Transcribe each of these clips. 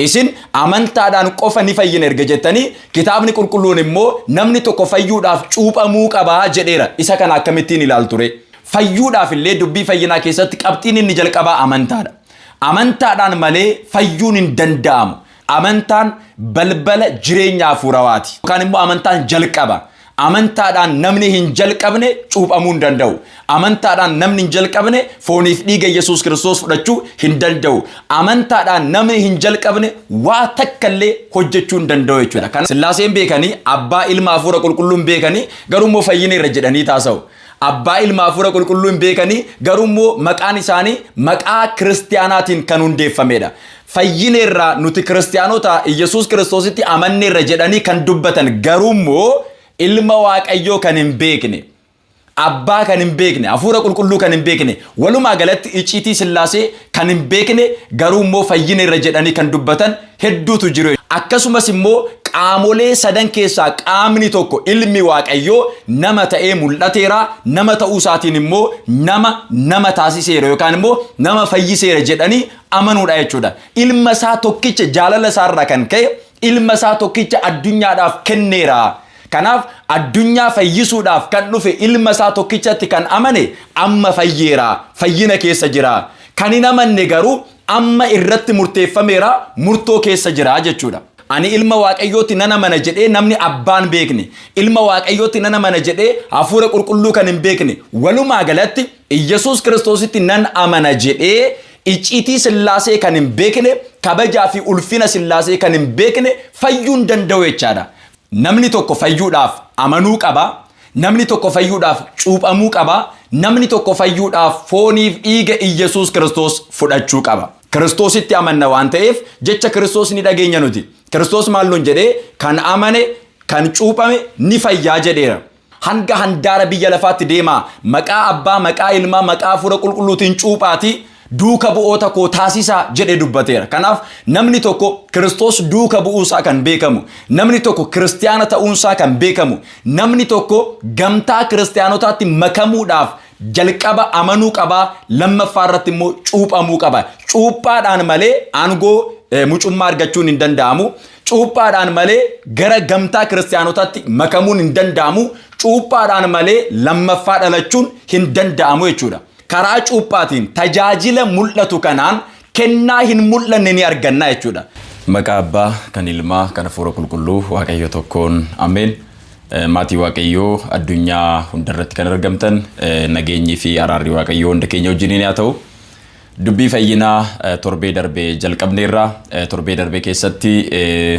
isin amantaadhaan qofa ni fayyina erga jettanii kitaabni qulqulluun immoo namni tokko fayyuudhaaf cuuphamuu qabaa jedheera. Isa kana akkamittiin ilaaltu ree? Fayyuudhaaf illee dubbii fayyinaa keessatti qabxiin inni jalqabaa amantaadha. Amantaadhaan malee fayyuun hin danda'amu. Amantaan balbala jireenya hafuurawaati. Yookaan immoo amantaan jalqaba. Amantaadhaan namni hin jalqabne cuuphamuu hin danda'u. Amantaadhaan namni hin jalqabne fooniif dhiiga Yesuus Kiristoos fudhachuu hin danda'u. Amantaadhaan namni hin jalqabne waa takkallee hojjechuu hin danda'u jechuudha. Kana Sillaaseen beekanii, Abbaa Ilma Hafuura Qulqulluun beekanii garuu immoo fayyina irra jedhanii taasa'u. Abbaa Ilma Hafuura Qulqulluun beekanii garuu immoo maqaan isaanii maqaa kiristaanaatiin kan hundeeffamedha. Fayyina irraa nuti kiristaanota Yesuus Kiristoositti amanne irra jedhanii kan dubbatan garuu immoo Ilma Waaqayyoo kan hin beekne, Abbaa kan hin beekne, Hafuura Qulqulluu kan hin beekne, walumaa galatti icciitii Sillaasee kan hin beekne garuu immoo fayyina irra jedhanii kan dubbatan hedduutu jiru. Akkasumas immoo qaamolee sadan keessaa qaamni tokko Ilmi Waaqayyoo nama ta'ee mul'ateera, nama ta'uu isaatiin immoo nama taasiseera yookaan immoo nama fayyiseera jedhanii amanuudha jechuudha. Ilma isaa tokkicha jaalala isaarraa kan ka'e ilma isaa tokkicha addunyaadhaaf kenneera. Kanaaf addunyaa fayyisuudhaaf kan dhufe ilma isaa tokkichatti kan amane amma fayyeera, fayyina keessa jira. Kan hin amanne garuu amma irratti murteeffameera, murtoo keessa jira jechuudha. Ani ilma Waaqayyootti nan amana jedhee namni abbaan beekne, ilma Waaqayyootti nan amana jedhee Hafuura Qulqulluu kan hin beekne, walumaa galatti Yesuus Kiristoositti nan amana jedhee icciitii Sillaasee kan hin beekne, kabajaa fi ulfina Sillaasee kan hin beekne fayyuu hin danda'u jechaadha. Namni tokko fayyuudhaaf amanuu qaba. Namni tokko fayyuudhaaf cuuphamuu qaba. Namni tokko fayyuudhaaf fooniif dhiiga Yesuus Kiristoos fudhachuu qaba. Kiristoositti amanna waan ta'eef jecha Kiristoos ni dhageenya nuti. Kiristoos maal nuun jedhee kan amane kan cuuphame ni fayyaa jedheera. Hanga handaara biyya lafaatti deemaa maqaa Abbaa, maqaa Ilmaa, maqaa Hafuura Qulqulluutiin cuuphaati duuka bu'oota koo taasisaa jedhee dubbateera. Kanaaf namni tokko Kiristoos duuka bu'uusaa kan beekamu, namni tokko kiristaana ta'uunsaa kan beekamu, namni tokko gamtaa kiristaanotaatti makamuudhaaf jalqaba amanuu qaba, lammaffaa irratti immoo cuuphamuu qaba. Cuuphaadhaan malee aangoo mucummaa argachuun hin danda'amu. Cuuphaadhaan malee gara gamtaa kiristaanotaatti makamuun hin danda'amu. Cuuphaadhaan malee lammaffaa dhalachuun hin danda'amu jechuudha. Karaa cuuphaatiin tajaajila mul'atu kanaan kennaa hin mul'anne ni arganna jechuudha. Maqaa Abbaa, kan Ilmaa, kan Hafuura Qulqulluu Waaqayyo tokkoon ameen. Maatii Waaqayyoo addunyaa hundarratti kan argamtan nageenyii fi araarri Waaqayyoo hunda keenya wajjiniin haa ta'u. Dubbii fayyinaa torbee darbee jalqabneerra. Torbee darbee keessatti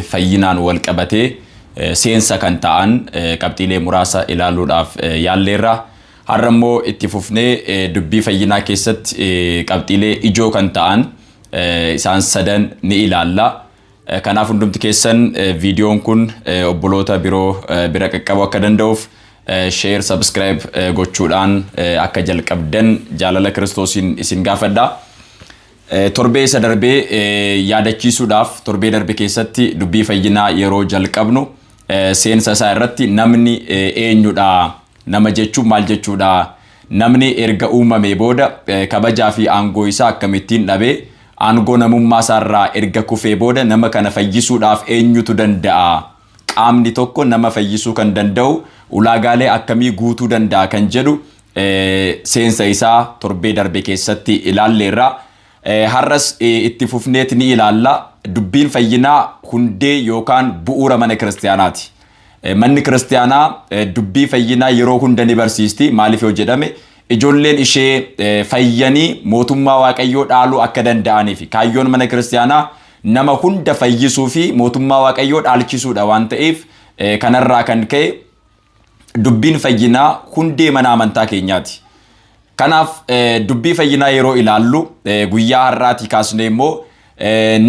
fayyinaan wal qabatee seensa kan ta'an qabxiilee muraasa ilaaluudhaaf yaalleerra. Har'ammoo itti fufnee dubbii fayyinaa keessatti qabxiilee ijoo kan ta'an isaan sadan ni ilaalla. Kanaaf hundumti keessan viidiyoon kun obboloota biroo bira qaqqabuu akka danda'uuf share, subscribe gochuudhaan akka jalqabdan jaalala Kiristoosiin isin gaafadha. Torbee isa darbee yaadachiisuudhaaf torbee darbe keessatti dubbii fayyinaa yeroo jalqabnu seensa isaa irratti namni eenyudha? Nama jechuun maal jechuudha? Namni erga uumamee booda kabajaa fi aangoo isaa akkamittiin dhabee aangoo namummaa isaarraa erga kufee booda nama kana fayyisuudhaaf eenyutu danda'a? Qaamni tokko nama fayyisuu kan danda'u ulaagaalee akkamii guutuu danda'a kan jedhu seensa isaa torbee darbe keessatti ilaalleerra. Har'as itti fufneet ni ilaalla. Dubbiin fayyinaa hundee yookaan bu'uura mana kiristaanaati. Manni kiristaanaa dubbii fayyinaa yeroo hunda ni barsiisti. Maaliif yoo jedhame ijoolleen ishee fayyanii mootummaa Waaqayyoo dhaaluu akka danda'aniif kaayyoon mana kiristaanaa nama hunda fayyisuu fi mootummaa Waaqayyoo dhaalchisuudha waan ta'eef kanarraa kan ka'e dubbiin fayyinaa hundee mana amantaa keenyaati. Kanaaf dubbii fayyinaa yeroo ilaallu guyyaa har'aatii kaasnee immoo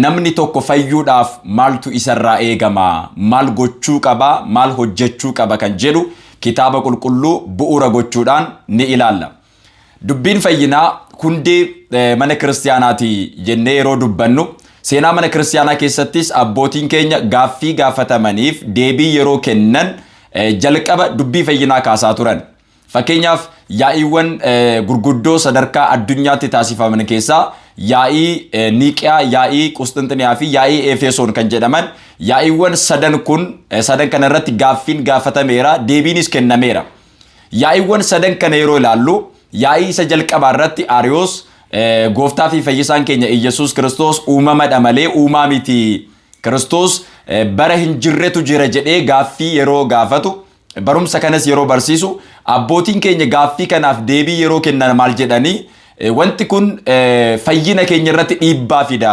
namni tokko fayyuudhaaf maaltu isarraa eegama, maal gochuu qaba, maal hojjechuu qaba kan jedhu kitaaba qulqulluu bu'uura gochuudhaan ni ilaalla. Dubbiin fayyinaa hundee mana kiristaanaati jennee yeroo dubbannu seenaa mana kiristaanaa keessattis abbootiin keenya gaaffii gaafatamaniif deebii yeroo kennan jalqaba dubbii fayyinaa kaasaa turan. Fakkeenyaaf yaa'iiwwan gurguddoo sadarkaa addunyaatti taasifaman keessaa yaa'ii Niiqiyaa, yaa'ii Qusxinxiniyaa fi yaa'ii Efesoon kan jedhaman yaa'iiwwan sadan kana irratti gaaffiin gaafatameera, deebiinis kennameera. Yaa'iiwwan sadan kana yeroo ilaallu yaa'ii isa jalqabaa irratti Ariyoos gooftaa fi fayyisaan keenya Iyyasuus Kiristoos uumamadha malee uumaa miti. Kiristoos bara hin jirretu jira jedhee gaaffii yeroo gaafatu, barumsa kanas yeroo barsiisu, abbootiin keenya gaaffii kanaaf deebii yeroo kennan maal jedhanii wanti kun fayyina keenya irratti dhiibbaa fida.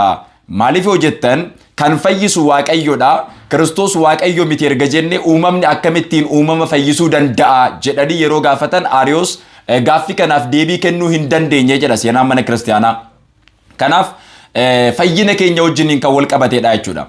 Maaliif yoo jettan kan fayyisu Waaqayyodha. Kiristoos Waaqayyo miti erga jenne uumamni akkamittiin uumama fayyisuu danda'a jedhanii yeroo gaafatan Ariyoos gaaffii kanaaf deebii kennuu hin dandeenye jedha seenaan mana kiristaanaa. Kanaaf fayyina keenya wajjiniin kan wal qabateedha jechuudha.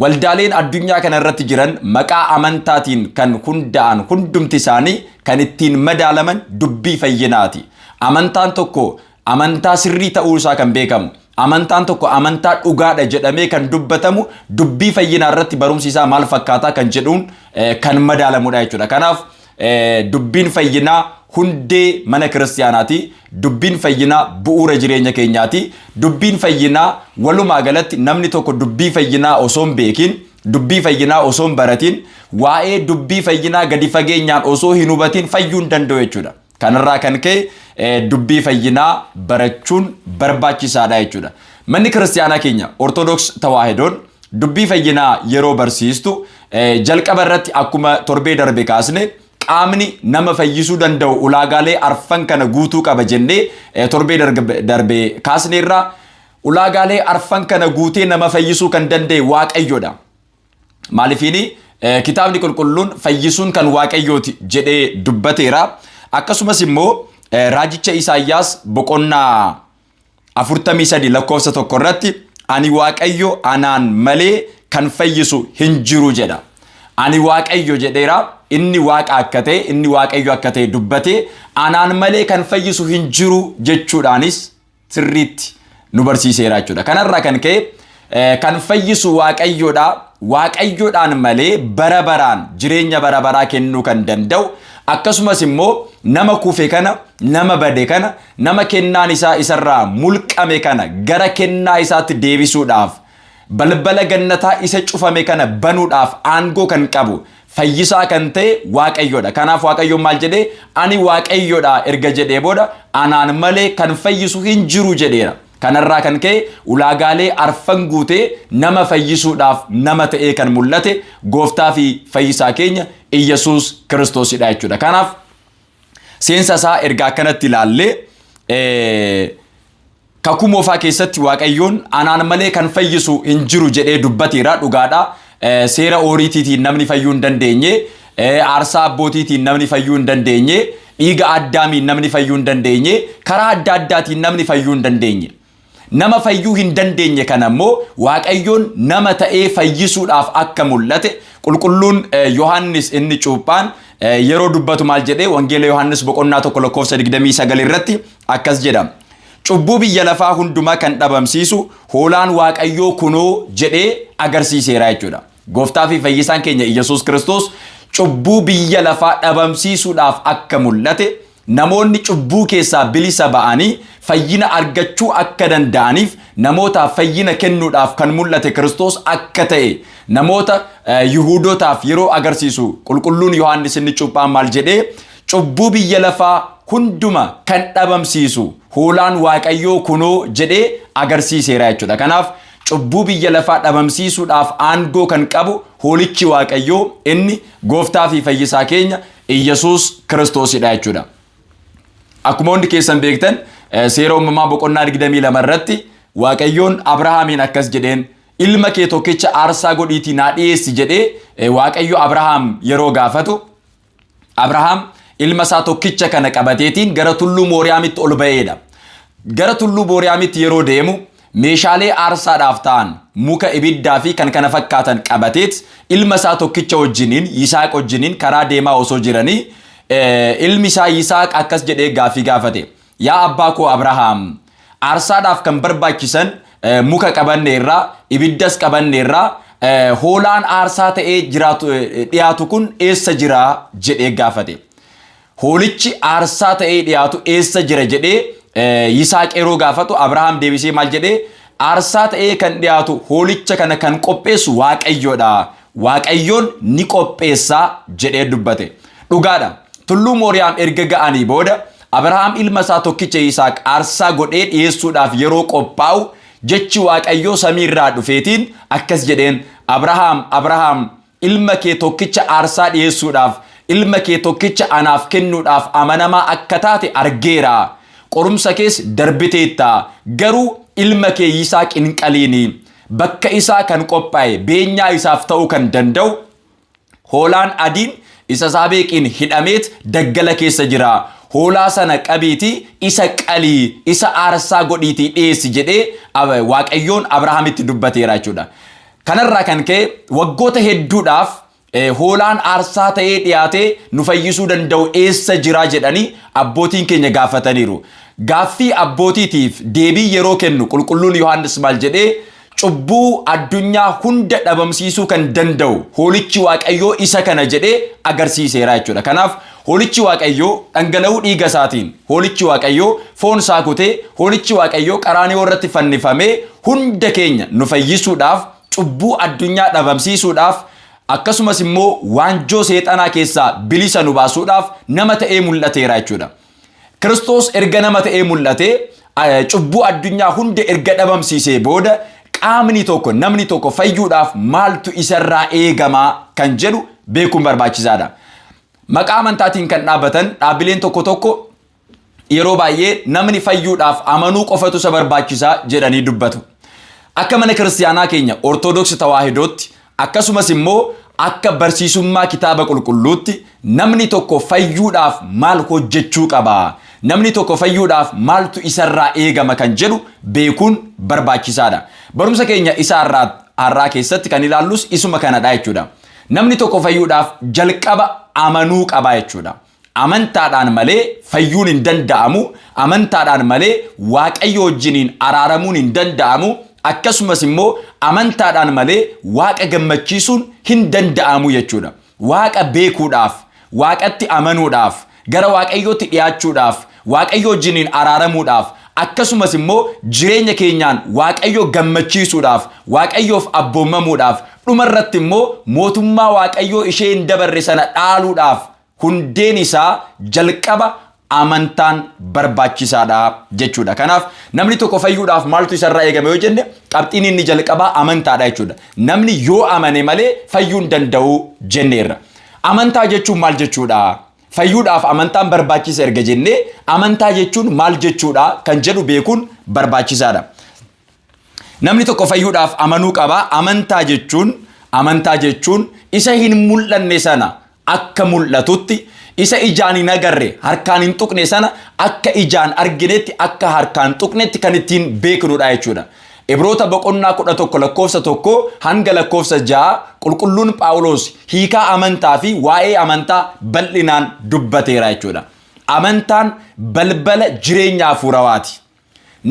Waldaaleen addunyaa kana irratti jiran maqaa amantaatiin kan hundaa'an hundumti isaanii kan ittiin madaalaman dubbii fayyinaati. Amantaan tokko amantaa sirrii ta'uu isaa kan beekamu, amantaan tokko amantaa dhugaadha jedhamee kan dubbatamu dubbii fayyinaa irratti barumsi isaa maal fakkaataa kan jedhuun kan madaalamudha jechuudha. Kanaaf dubbiin fayyinaa hundee mana kiristaanaati. Dubbiin fayyinaa bu'uura jireenya keenyaati. Dubbiin fayyinaa walumaa galatti namni tokko dubbii fayyinaa osoo hin beekin, dubbii fayyinaa osoo hin baratin, waa'ee dubbii fayyinaa gadi fageenyaan osoo hin hubatin fayyuu hin danda'u jechuudha. Kanarraa kan ka'e dubbii fayyinaa barachuun barbaachisaadha jechuudha. Manni kiristaanaa keenya Ortodoks Tawaahidoon dubbii fayyinaa yeroo barsiistu jalqaba irratti akkuma torbee darbe kaasne qaamni nama fayyisuu danda'u ulaagaalee arfan kana guutuu qaba jennee torbee darbe kaasne irraa ulaagaalee arfan kana guutee nama fayyisuu kan danda'e Waaqayyodha. Maaliifini kitaabni qulqulluun fayyisuun kan Waaqayyooti jedhee dubbateera. Akkasumas immoo raajicha Isaayyaas boqonnaa 43 lakkoofsa 1 irratti ani Waaqayyo anaan malee kan fayyisu hin jiru jedha. Ani Waaqayyo jedheera, inni Waaqa akka ta'e, inni Waaqayyo akka ta'e dubbate, anaan malee kan fayyisu hin jiru jechuudhaanis sirriitti nu barsiiseera jechuudha. Kanarraa kan ka'e kan fayyisu Waaqayyodha. Waaqayyodhaan malee bara baraan jireenya bara baraa kennuu kan danda'u, akkasumas immoo nama kufe kana, nama bade kana, nama kennaan isaa isarraa mulqame kana gara kennaa isaatti deebisuudhaaf, balbala gannataa isa cufame kana banuudhaaf aangoo kan qabu fayyisaa kan ta'e Waaqayyodha. Kanaaf Waaqayyoon maal jedhee ani Waaqayyodha erga jedhee booda anaan malee kan fayyisu hin jiru jedheera. Kanarraa kan ka'e ulaagaalee arfan guutee nama fayyisuudhaaf nama ta'ee kan mul'ate gooftaa fi fayyisaa keenya Iyyasuus Kiristoosidha jechuudha. Kanaaf seensa isaa erga akkanatti ilaallee kakuu moofaa keessatti Waaqayyoon anaan malee kan fayyisu hin jiru jedhee dubbateera. Dhugaadha. Seera ooriitiitiin namni fayyuu hin dandeenye, aarsaa abbootiitiin namni fayyuu hin dandeenye, dhiiga addaamiin namni fayyuu hin dandeenye, karaa adda addaatiin namni fayyuu hin dandeenye. Nama fayyuu hin dandeenye kana immoo Waaqayyoon nama ta'ee fayyisuudhaaf akka mul'ate qulqulluun Yohaannis inni cuuphaan yeroo dubbatu maal jedhee wangeela Yohaannis boqonnaa 1 lakkoofsa 29 irratti akkas jedha. Cubbuu biyya lafaa hundumaa kan dhabamsiisu hoolaan Waaqayyoo kunoo jedhee agarsiiseera jechuudha. Gooftaa fi fayyisaan keenya Iyyasuus Kiristoos cubbuu biyya lafaa dhabamsiisuudhaaf akka mul'ate, namoonni cubbuu keessaa bilisa ba'anii fayyina argachuu akka danda'aniif namootaaf fayyina kennuudhaaf kan mul'ate Kiristoos akka ta'e namoota Yihuudootaaf yeroo agarsiisu qulqulluun Yohaannis inni cuuphaan maal jedhee cubbuu biyya lafaa hunduma kan dhabamsiisu hoolaan Waaqayyoo kunoo jedhee agarsiiseera jechuudha. Kanaaf cubbuu biyya lafaa dhabamsiisuudhaaf aangoo kan qabu hoolichi Waaqayyoo inni gooftaa fi fayyisaa keenya Iyyasuus Kiristoosidha jechuudha. Akkuma hundi keessan beektan seera uumamaa boqonnaa 22 irratti Waaqayyoon Abrahaamiin akkas jedheen ilma kee tokkicha aarsaa godhiitii naa dhiyeessi jedhee Waaqayyo Abrahaam yeroo gaafatu Abrahaam ilma isaa tokkicha kana qabateetiin gara tulluu Mooriyaamitti ol ba'eedha. Gara tulluu Mooriyaamitti yeroo deemu meeshaalee aarsaadhaaf ta'an muka ibiddaa fi kan kana fakkaatan qabateet ilma isaa tokkicha wajjiniin Yisaaq wajjiniin karaa deemaa osoo jiranii ilmi isaa Yisaaq akkas jedhee gaaffii gaafate. Yaa abbaa koo Abrahaam, aarsaadhaaf kan barbaachisan muka qabanneerraa, ibiddas qabanneerraa, hoolaan aarsaa ta'ee dhiyaatu kun eessa jira jedhee gaafate. hoolichi aarsaa ta'ee dhiyaatu eessa jira jedhee Yisaaq yeroo gaafatu Abrahaam deebisee maal jedhee aarsaa ta'ee kan dhiyaatu hoolicha kana kan qopheessu Waaqayyoodha. Waaqayyoon ni qopheessaa jedhee dubbate. Dhugaadha. Tulluu Mooriyaam erga ga'anii booda Abrahaam ilma isaa tokkicha Yisaaq aarsaa godhee dhiyeessuudhaaf yeroo qophaa'u jechi Waaqayyoo samiirraa dhufeetiin akkas jedheen Abrahaam ilma kee tokkicha aarsaa dhiyeessuudhaaf ilma kee tokkicha anaaf kennuudhaaf amanamaa akka taate argeera. Qorumsa kees darbiteetta. Garuu ilma kee Yisaaq hin qaliini. Bakka isaa kan qophaa'e beenyaa isaaf ta'uu kan danda'u hoolaan adiin isa saabeeqiin hidhameet daggala keessa jira. Hoolaa sana qabiitii isa qalii isa aarsaa godhiitii dhiyeessi jedhee Waaqayyoon Abrahaamitti dubbateera jechuudha. Kanarraa kan ka'e waggoota hedduudhaaf hoolaan aarsaa ta'ee dhiyaatee nu fayyisuu danda'u eessa jira jedhanii abbootiin keenya gaafataniiru. Gaaffii abbootiitiif deebii yeroo kennu qulqulluun Yohaannis maal jedhee cubbuu addunyaa hunda dhabamsiisuu kan danda'u hoolichi Waaqayyoo isa kana jedhee agarsiiseera jechuudha. Kanaaf hoolichi Waaqayyoo dhangala'uu dhiiga isaatiin, hoolichi Waaqayyoo foon isaa kutee, hoolichi Waaqayyoo qaraanioo irratti fannifamee hunda keenya nu fayyisuudhaaf, cubbuu addunyaa dhabamsiisuudhaaf, akkasumas immoo waanjoo seexanaa keessaa bilisa nu baasuudhaaf nama ta'ee mul'ateera jechuudha. Kiristoos erga nama ta'ee mul'atee cubbuu addunyaa hunda erga dhabamsiisee booda qaamni tokko namni tokko fayyuudhaaf maaltu isarraa eegamaa kan jedhu beekuun barbaachisaadha. Maqaa amantaatiin kan dhaabbatan dhaabbileen tokko yeroo baay'ee namni fayyuudhaaf amanuu qofatu isa barbaachisaa jedhanii dubbatu. Akka mana kiristaanaa keenya Ortodoksii Tawaahidootti akkasumas immoo akka barsiisummaa kitaaba qulqulluutti namni tokko fayyuudhaaf maal hojjechuu qaba? Namni tokko fayyuudhaaf maaltu isarraa eegama kan jedhu beekuun barbaachisaadha. Barumsa keenya isa har'aa keessatti kan ilaallus isuma kanadha jechuudha. Namni tokko fayyuudhaaf jalqaba amanuu qaba jechuudha. Amantaadhaan malee fayyuun hin danda'amu. Amantaadhaan malee Waaqayyo wajjiniin araaramuun hin danda'amu. Akkasumas immoo amantaadhaan malee Waaqa gammachiisuun hin danda'amu jechuudha. Waaqa beekuudhaaf, Waaqatti amanuudhaaf, gara Waaqayyootti dhiyaachuudhaaf, Waaqayyo wajjiniin araaramuudhaaf, akkasumas immoo jireenya keenyaan Waaqayyo gammachiisuudhaaf, Waaqayyoof abboomamuudhaaf, dhumarratti immoo mootummaa Waaqayyoo ishee hin dabarre sana dhaaluudhaaf hundeen isaa jalqaba amantaan barbaachisaadha jechuudha. Kanaaf namni tokko fayyuudhaaf maaltu isarraa eegame yoo jenne qabxiin inni jalqabaa amantaadha jechuudha. Namni yoo amane malee fayyuu hin danda'u jenneerra. Amantaa jechuun maal jechuudha? Fayyuudhaaf amantaan barbaachisa erga jennee amantaa jechuun maal jechuudha kan jedhu beekuun barbaachisaadha. Namni tokko fayyuudhaaf amanuu qaba. Amantaa jechuun isa hin mul'anne sana akka mul'atutti, isa ijaan hin agarre harkaan hin tuqne sana akka ijaan arginetti, akka harkaan tuqnetti kan ittiin beeknudha jechuudha. Ibroota boqonnaa 11 lakkoofsa 1 hanga lakkoofsa 6 qulqulluun Phaawulos hiikaa amantaa fi waa'ee amantaa bal'inaan dubbateera jechuudha. Amantaan balbala jireenya hafuurawaati.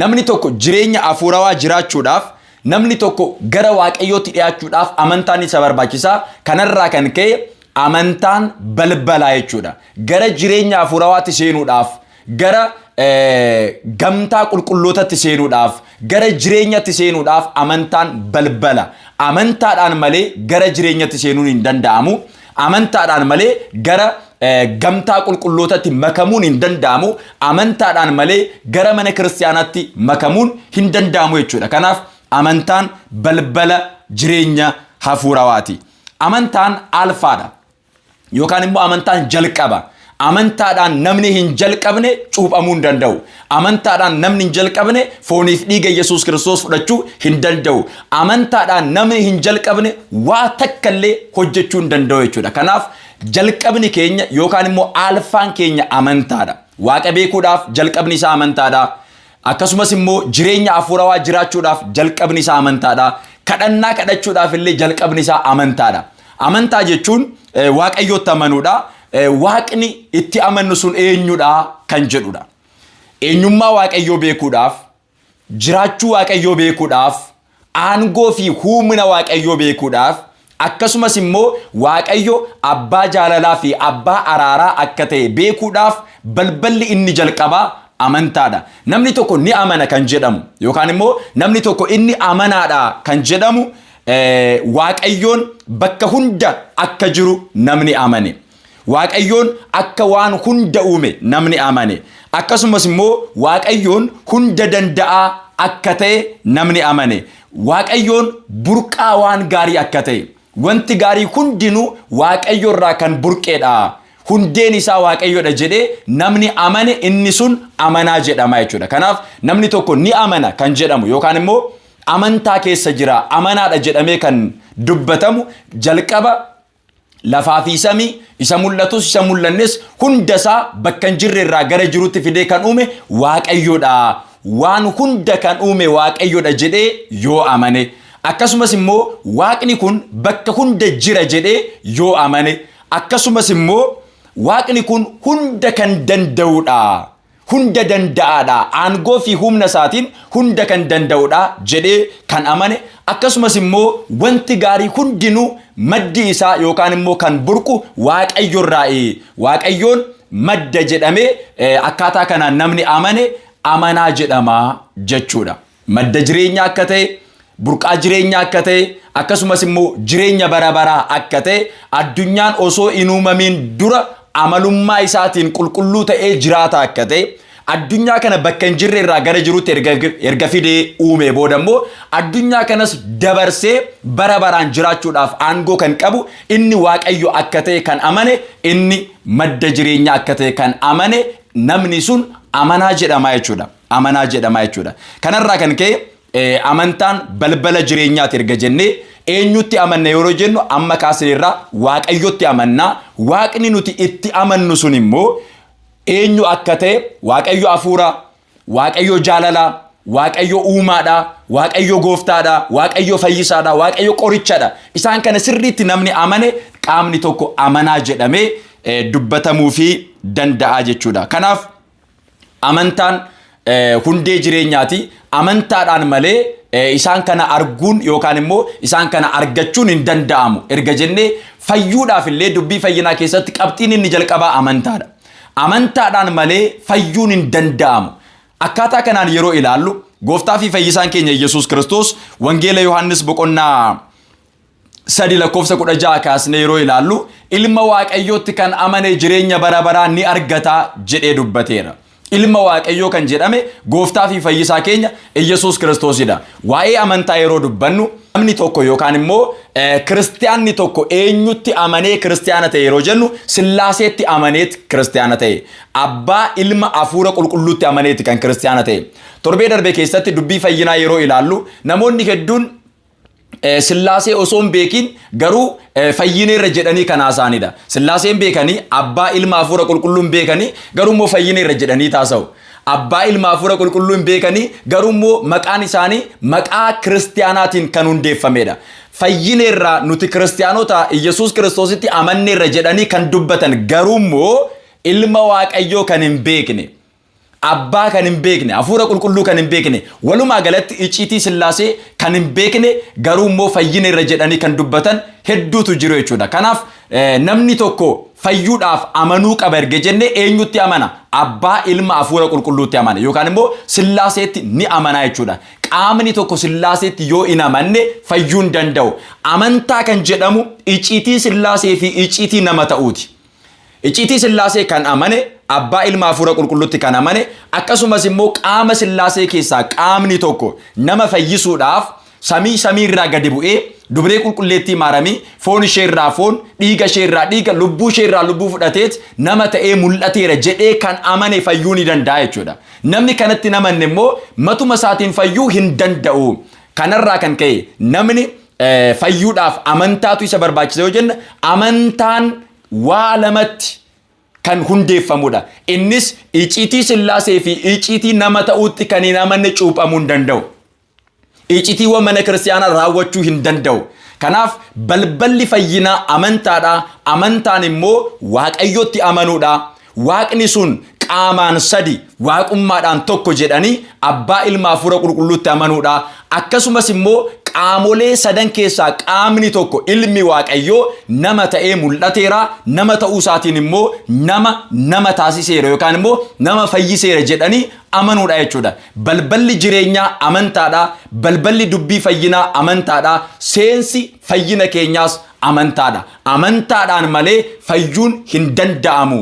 Namni tokko jireenya hafuurawaa jiraachuudhaaf, namni tokko gara Waaqayyootti dhiyaachuudhaaf amantaan isa barbaachisaa. Kanarraa kan ka'e amantaan balbala jechuudha. Gara jireenya hafuurawaatti seenuudhaaf, gara gamtaa qulqullootatti seenuudhaaf, gara jireenyatti seenuudhaaf amantaan balbala. Amantaadhaan malee gara jireenyatti seenuun hin danda'amu. Amantaadhaan malee gara gamtaa qulqullootatti makamuun hin danda'amu. Amantaadhaan malee gara mana kiristaanaatti makamuun hin danda'amu jechuudha. Kanaaf amantaan balbala jireenya hafuurawaati. Amantaan alfaadha yookaan immoo amantaan jalqaba. Amantaadhaan namni hin jalqabne cuuphamuu hin danda'u. Amantaadhaan namni hin jalqabne fooniif dhiiga Yesuus Kiristoos fudhachuu hin danda'u. Amantaadhaan namni hin jalqabne waa takkallee hojjechuu hin danda'u jechuudha. Kanaaf jalqabni keenya yookaan immoo alfaan keenya amantaadha. Waaqa beekuudhaaf jalqabni isaa amantaadha. Akkasumas immoo jireenya hafuurawaa jiraachuudhaaf jalqabni isaa amantaadha. Kadhannaa kadhachuudhaaf illee jalqabni isaa amantaadha. Amantaa jechuun Waaqayyootti amanuudha. Waaqni itti amannu sun eenyudha kan jedhudha. Eenyummaa Waaqayyoo beekuudhaaf, jiraachuu Waaqayyoo beekuudhaaf, aangoo fi humna Waaqayyoo beekuudhaaf, akkasumas immoo Waaqayyo abbaa jaalalaa fi abbaa araaraa akka ta'e beekuudhaaf balballi inni jalqabaa amantaadha. Namni tokko ni amana kan jedhamu yookaan immoo namni tokko inni amanaadha kan jedhamu Waaqayyoon bakka hunda akka jiru namni amane. Waaqayyoon akka waan hunda uume namni amane. Akkasumas immoo Waaqayyoon hunda danda'aa akka ta'e namni amane. Waaqayyoon burqaa waan gaarii akka ta'e. Wanti gaarii hundinuu Waaqayyo irraa kan burqeedha. Hundeen isaa Waaqayyoodha jedhee namni amane inni sun amanaa jedhama jechuudha. Kanaaf namni tokko ni amana kan jedhamu yookaan immoo amantaa keessa jira amanaadha jedhamee kan dubbatamu jalqaba lafaa fi samii isa mul'atus isa mul'annes hundasaa bakka hin jirre irraa gara jirutti fidee kan uume Waaqayyoodha. Waan hunda kan uume Waaqayyoodha jedhee yoo amane. Akkasumas immoo Waaqni kun bakka hunda jira jedhee yoo amane. Akkasumas immoo Waaqni kun hunda kan danda'uudha. Hunda danda'aadha. Aangoo fi humna isaatiin hunda kan danda'uudha jedhee kan amane. Akkasumas immoo wanti gaarii hundinuu maddi isaa yookaan immoo kan burqu Waaqayyo irraa'i. Waaqayyoon madda jedhamee akkaataa kanaan namni amane amanaa jedhama jechuudha. Madda jireenya akka ta'e, burqaa jireenya akka ta'e, akkasumas immoo jireenya bara baraa akka ta'e addunyaan osoo hin uumamin dura amalummaa isaatiin qulqulluu ta'ee jiraata akka ta'e addunyaa kana bakka hin jirre irraa gara jirutti erga fidee uume booda immoo addunyaa kanas dabarsee bara baraan jiraachuudhaaf aangoo kan qabu inni Waaqayyo akka ta'e kan amane, inni madda jireenya akka ta'e kan amane namni sun amanaa jedhama jechuudha. Amanaa jedhama jechuudha. Kanarraa kan ka'e amantaan balbala jireenyaati erga jennee eenyutti amanna yeroo jennu amma kaasneerraa Waaqayyotti amannaa. Waaqni nuti itti amannu sun immoo eenyu akka ta'e Waaqayyo hafuura, Waaqayyo jaalalaa, Waaqayyo uumaadha, Waaqayyo gooftaadha, Waaqayyo fayyisaadha, Waaqayyo qorichaadha. Isaan kana sirriitti namni amane qaamni tokko amanaa jedhamee dubbatamuu fi danda'a jechuudha. Kanaaf amantaan hundee jireenyaati. Amantaadhaan malee isaan kana arguun yookaan immoo isaan kana argachuun hin danda'amu. Erga jennee fayyuudhaaf illee dubbii fayyinaa keessatti qabxiin inni jalqabaa amantaadha. Amantaadhaan malee fayyuun hin danda'amu. Akkaataa kanaan yeroo ilaallu gooftaa fi fayyisaan keenya Yesuus Kiristoos wangeela Yohaannis boqonnaa 3:16 kaasnee yeroo ilaallu ilma Waaqayyootti kan amane jireenya bara baraa ni argata jedhee dubbateera. Ilma Waaqayyoo kan jedhame gooftaa fi fayyisaa keenya Yesuus Kiristoosidha. Waa'ee amantaa yeroo dubbannu namni tokko yookaan immoo kiristiyaanni tokko eenyutti amanee kiristiyaana ta'e yeroo jennu Sillaaseetti amaneeti kiristiyaana ta'e. Abbaa ilma hafuura qulqulluutti amaneeti kan kiristiyaana ta'e. Torbee darbe keessatti dubbii fayyinaa yeroo ilaallu namoonni hedduun Sillaasee osoo hin beekin garuu fayyineerra jedhanii kan haasaanidha. Sillaaseen beekanii abbaa ilma hafuura qulqulluun beekanii garuu immoo fayyineerra jedhanii taasa'u. Abbaa ilma hafuura qulqulluun beekanii garuu immoo maqaan isaanii maqaa kiristiyaanaatiin kan hundeeffamedha. Fayyineerra nuti kiristiyaanota Yesuus Kiristoositti amanneerra jedhanii kan dubbatan garuu immoo ilma Waaqayyoo kan hin beekne. Abbaa kan hin beekne, hafuura qulqulluu kan hin beekne, walumaa galatti icciitii Sillaasee kan hin beekne garuu immoo fayyineerra jedhanii kan dubbatan hedduutu jiru jechuudha. Kanaaf namni tokko fayyuudhaaf amanuu qaba erga jennee eenyutti amana? Abbaa ilma hafuura qulqulluutti amana yookaan immoo Sillaaseetti ni amana jechuudha. Qaamni tokko Sillaaseetti yoo hin amanne fayyuu hin danda'u. Amantaa kan jedhamu icciitii Sillaasee fi icciitii nama ta'uuti. Icciitii Sillaasee kan amane abbaa ilma hafuura qulqulluutti kan amane akkasumas immoo qaama Sillaasee keessaa qaamni tokko nama fayyisuudhaaf samii irraa gadi bu'ee dubree qulqulleettii maaramii foon ishee irraa foon, dhiiga ishee irraa dhiiga, lubbuu ishee irraa lubbuu fudhateet nama ta'ee mul'ateera jedhee kan amane fayyuu ni danda'a jechuudha. Namni kanatti namanne immoo matuma isaatiin fayyuu hin danda'u. Kanarraa kan ka'e namni fayyuudhaaf amantaatu isa barbaachisa yoo jenna amantaan waa lamatti kan hundeeffamudha. Innis icciitii Sillaasee fi icciitii nama ta'uutti kan hin amanne cuuphamuu hin danda'u. Iccitiiwwan mana kiristiyaanaa raawwachuu hin danda'u. Kanaaf balballi fayyinaa amantaadha. Amantaan immoo Waaqayyotti amanuudha. Waaqni sun qaamaan sadi waaqummaadhaan tokko jedhanii abbaa ilma hafuura qulqulluutti amanuudha. Akkasumas immoo qaamolee sadan keessaa qaamni tokko ilmi waaqayyoo nama ta'ee mul'ateera, nama ta'uu isaatiin immoo nama taasiseera yookaan immoo nama fayyiseera jedhanii amanuudha jechuudha. Balballi jireenyaa amantaadha, balballi dubbii fayyinaa amantaadha, seensi fayyina keenyaas amantaadha. Amantaadhaan malee fayyuun hin danda'amu.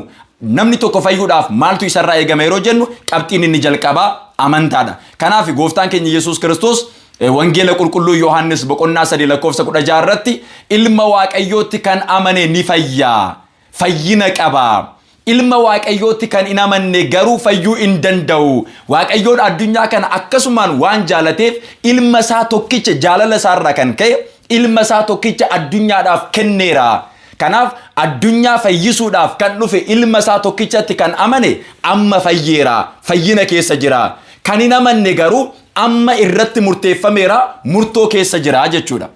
Namni tokko fayyuudhaaf maaltu isarraa eegama yeroo jennu qabxiin inni jalqabaa amantaadha. Kanaaf gooftaan keenya Yesuus Kiristoos wangeela qulqulluu Yohaannis boqonnaa 3:16 irratti ilma waaqayyootti kan amane ni fayyaa, fayyina qaba. Ilma waaqayyootti kan hin amanne garuu fayyuu hin danda'u. Waaqayyoon addunyaa kana akkasumaan waan jaalateef ilma isaa tokkicha jaalala isaarraa kan ka'e ilma isaa tokkicha addunyaadhaaf kenneera. Kanaaf addunyaa fayyisuudhaaf kan dhufe ilma isaa tokkichatti kan amane amma fayyeera, fayyina keessa jira. Kan hin amanne garuu amma irratti murteeffameera, murtoo keessa jira jechuudha.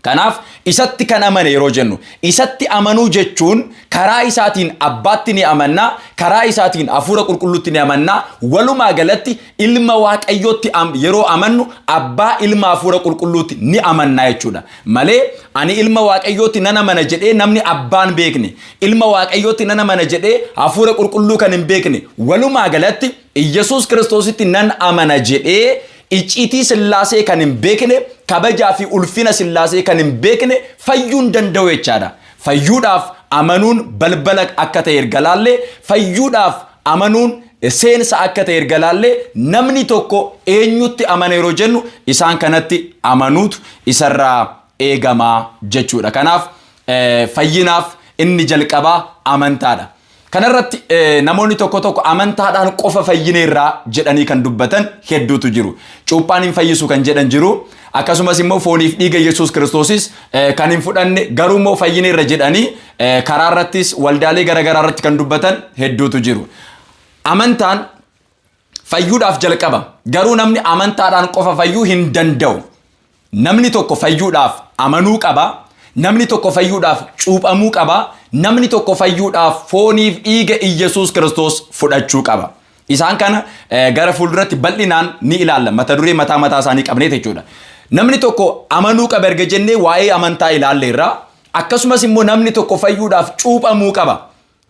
Kanaaf isatti kan amane yeroo jennu isatti amanuu jechuun karaa isaatiin abbaatti ni amanna, karaa isaatiin hafuura qulqulluutti ni amanna. Walumaa galatti ilma waaqayyootti yeroo amannu abbaa ilma hafuura qulqulluutti ni amanna jechuudha. Malee ani ilma waaqayyootti nan amana jedhee namni abbaan beekne, ilma waaqayyootti nan amana jedhee hafuura qulqulluu kan hin beekne, walumaa galatti Yesuus Kiristoositti nan amana jedhee icciitii sillaasee kan hin beekne, kabajaa fi ulfina sillaasee kan hin beekne fayyuu hin danda'u jechaadha. Fayyuudhaaf amanuun balbala akka ta'e erga laallee, fayyuudhaaf amanuun seensa akka ta'e erga laallee, namni tokko eenyutti amana yeroo jennu isaan kanatti amanuutu isarraa eegamaa jechuudha. Kanaaf fayyinaaf inni jalqabaa amantaadha. Kanarratti namoonni tokko amantaadhaan qofa fayyineerraa jedhanii kan dubbatan hedduutu jiru. Cuuphaan hin fayyisu kan jedhan jiru. Akkasumas immoo fooniif dhiiga Yesuus Kiristoosis kan hin fudhanne garuu immoo fayyineerra jedhanii karaarrattis waldaalee garaagaraa irratti kan dubbatan hedduutu jiru. Amantaan fayyuudhaaf jalqaba. Garuu namni amantaadhaan qofa fayyuu hin danda'u. Namni tokko fayyuudhaaf amanuu qaba. Namni tokko fayyuudhaaf cuuphamuu qaba. Namni tokko fayyuudhaaf fooniif dhiiga Yesuus Kiristoos fudhachuu qaba. Isaan kana gara fuulduratti bal'inaan ni ilaalla. Mata duree mataa isaanii qabnee jechuudha. Namni tokko amanuu qaba erga jennee waa'ee amantaa ilaalleerra. Akkasumas immoo namni tokko fayyuudhaaf cuuphamuu qaba.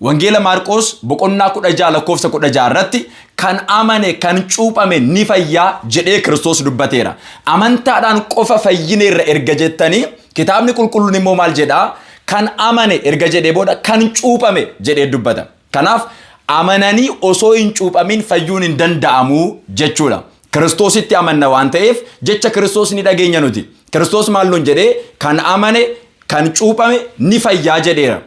Wangeela Maarqos boqonnaa 16:16 irratti kan amane kan cuuphame ni fayyaa jedhee Kiristoos dubbateera. Amantaadhaan qofa fayyineerra erga jettanii kitaabni qulqulluun immoo maal jedhaa? Kan amane erga jedhee booda kan cuuphame jedhee dubbata. Kanaaf amananii osoo hin cuuphamin fayyuun hin danda'amu jechuudha. Kiristoositti amanna waan ta'eef jecha Kiristoos ni dhageenya nuti. Kiristoos maal nuun jedhee kan amane kan cuuphame ni fayyaa jedheera.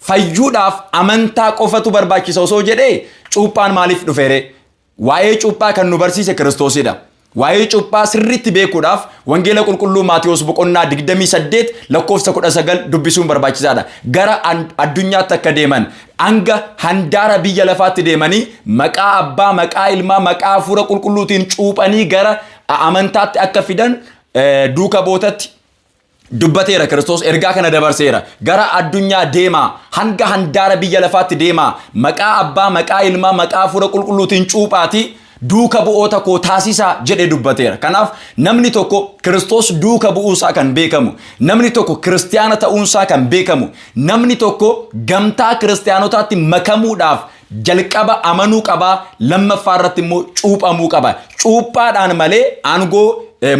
Fayyuudhaaf amantaa qofatu barbaachisa osoo jedhee cuuphaan maaliif dhufeere? Waa'ee cuuphaa kan nu barsiise Kiristoosidha. Waa'ee cuuphaa sirriitti beekuudhaaf wangeela qulqulluu Maatiyos boqonnaa 28:19 dubbisuun barbaachisaadha. Gara addunyaatti akka deeman hanga handaara biyya lafaatti deemanii maqaa abbaa, maqaa ilmaa, maqaa hafuura qulqulluutiin cuuphanii gara amantaatti akka fidan duuka bootatti dubbateera. Kiristoos ergaa kana dabarseera. Gara addunyaa deemaa, hanga handaara biyya lafaatti deemaa, maqaa abbaa, maqaa ilmaa, maqaa hafuura qulqulluutiin cuuphaati duuka bu'oota koo taasisaa jedhee dubbateera. Kanaaf namni tokko Kiristoos duuka bu'uusaa kan beekamu, namni tokko kiristiyaana ta'uunsaa kan beekamu, namni tokko gamtaa kiristiyaanotaatti makamuudhaaf jalqaba amanuu qaba, lammaffaa irratti immoo cuuphamuu qaba. Cuuphaadhaan malee aangoo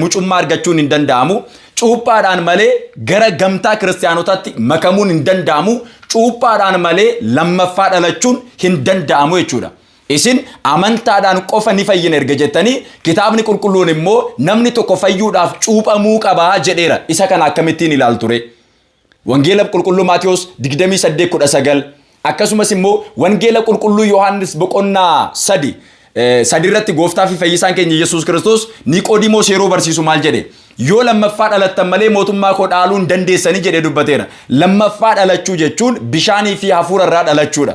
mucummaa argachuun hin danda'amu. Cuuphaadhaan malee gara gamtaa kiristiyaanotaatti makamuun hin danda'amu. Cuuphaadhaan malee lammaffaa dhalachuun hin danda'amu jechuudha. Isin amantaadhaan qofa ni fayyina erga jettanii kitaabni qulqulluun immoo namni tokko fayyuudhaaf cuuphamuu qaba jedheera. Isa kana akkamittiin ilaalture? Wangeela qulqulluu Maatiyos 28:19 akkasumas immoo wangeela qulqulluu Yohaannis boqonnaa 3 irratti gooftaa fi fayyisaan keenya Yesuus Kiristoos Niqoodimoos yeroo barsiisu maal jedhe? Yoo lammaffaa dhalattan malee mootummaa koo dhaaluu hin dandeessanii jedhee dubbateera. Lammaffaa dhalachuu jechuun bishaanii fi hafuura irraa dhalachuudha.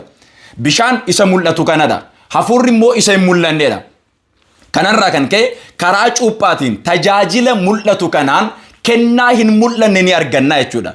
Bishaan isa mul'atu kanadha. Hafuurri immoo isa hin mul'annedha. Kanarraa kan ka'e karaa cuuphaatiin tajaajila mul'atu kanaan kennaa hin mul'anne ni arganna jechuudha.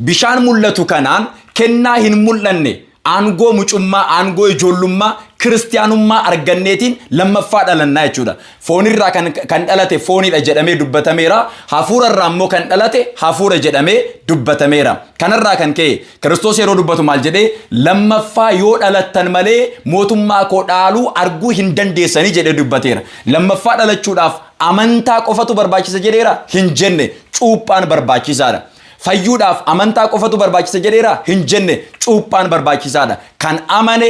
Bishaan mul'atu kanaan kennaa hin mul'anne aangoo mucummaa, aangoo ijoollummaa kiristiyaanummaa arganneetiin lammaffaa dhalannaa jechuudha. Foonirraa kan dhalate foonidha jedhamee dubbatameera. Hafuurarraa immoo kan dhalate hafuura jedhamee dubbatameera. Kanarraa kan ka'e Kiristoos yeroo dubbatu maal jedhee lammaffaa yoo dhalattan malee mootummaa koo dhaaluu arguu hin dandeessanii jedhee dubbateera. Lammaffaa dhalachuudhaaf amantaa qofatu barbaachisa jedheera hin jenne cuuphaan barbaachisaadha. Fayyuudhaaf amantaa qofatu barbaachisa jedheera hin jenne cuuphaan barbaachisaadha. Kan amane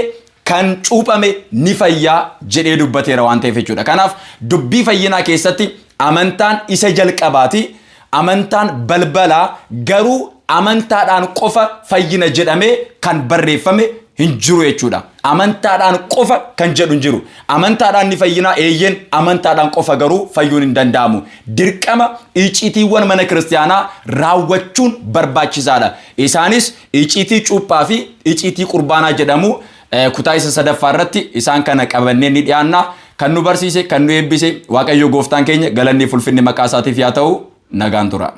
kan cuuphame ni fayyaa jedhee dubbateera waan ta'eef jechuudha. Kanaaf dubbii fayyinaa keessatti amantaan isa jalqabaati. Amantaan balbalaa garuu amantaadhaan qofa fayyina jedhamee kan barreeffame hin jiru jechuudha. Amantaadhaan qofa kan jedhu hin jiru. Amantaadhaan ni fayyinaa eeyyeen amantaadhaan qofa garuu fayyuun hin danda'amu. Dirqama icciitiiwwan mana kiristaanaa raawwachuun barbaachisaadha. Isaanis icciitii cuuphaa fi icciitii qurbaanaa jedhamu. Kutaa isa sadaffaa irratti isaan kana qabannee ni dhiyaanna. Kan nu barsiise kan nu eebbise Waaqayyo gooftaan keenya galanni ulfinni maqaa isaatiif yaa ta'u nagaan tura.